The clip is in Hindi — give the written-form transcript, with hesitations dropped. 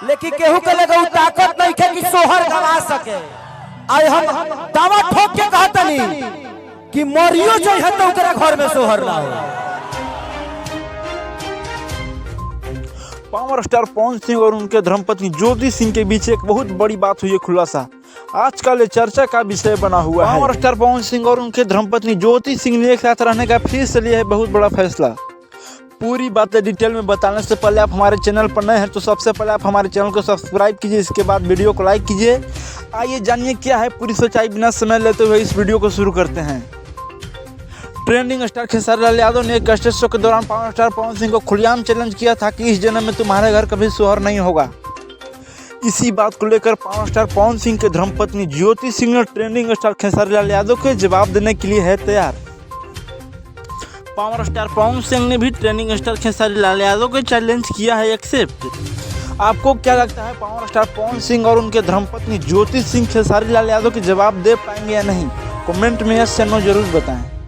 लेकिन केहू के लगे ताकत नहीं है कि सोहर गवा सके। आज हम दावा ठोक के कहतनी कि मरियो जो है तो ओकरा घर में सोहर ना हो। पावर स्टार पवन सिंह और उनके धर्मपत्नी ज्योति सिंह के बीच एक बहुत बड़ी बात हुई है खुलासा। आजकल चर्चा का विषय बना हुआ है। पावर स्टार पवन सिंह और उनके धर्मपत्नी ज्योति सिंह ने एक साथ रहने का फिर से लिया है बहुत बड़ा फैसला। पूरी बातें डिटेल में बताने से पहले आप हमारे चैनल पर नए हैं तो सबसे पहले आप हमारे चैनल को सब्सक्राइब कीजिए, इसके बाद वीडियो को लाइक कीजिए। आइए जानिए क्या है पूरी सच्चाई। बिना समय लेते हुए इस वीडियो को शुरू करते हैं। ट्रेंडिंग स्टार खेसारी लाल यादव ने एक स्टेज शो के दौरान पावर स्टार पवन सिंह को खुलेआम चैलेंज किया था कि इस जन्म में तुम्हारे घर कभी सोहर नहीं होगा। इसी बात को लेकर पावर स्टार पवन सिंह के धर्मपत्नी ज्योति सिंह ने ट्रेंडिंग स्टार खेसारी लाल यादव को जवाब देने के लिए है तैयार। पावर स्टार पवन सिंह ने भी ट्रेंडिंग स्टार खेसारी लाल यादव को चैलेंज किया है एक्सेप्ट। आपको क्या लगता है पावर स्टार पवन सिंह और उनके धर्मपत्नी ज्योति सिंह खेसारी लाल यादव के जवाब दे पाएंगे या नहीं? कमेंट में यस या नो जरूर बताएं।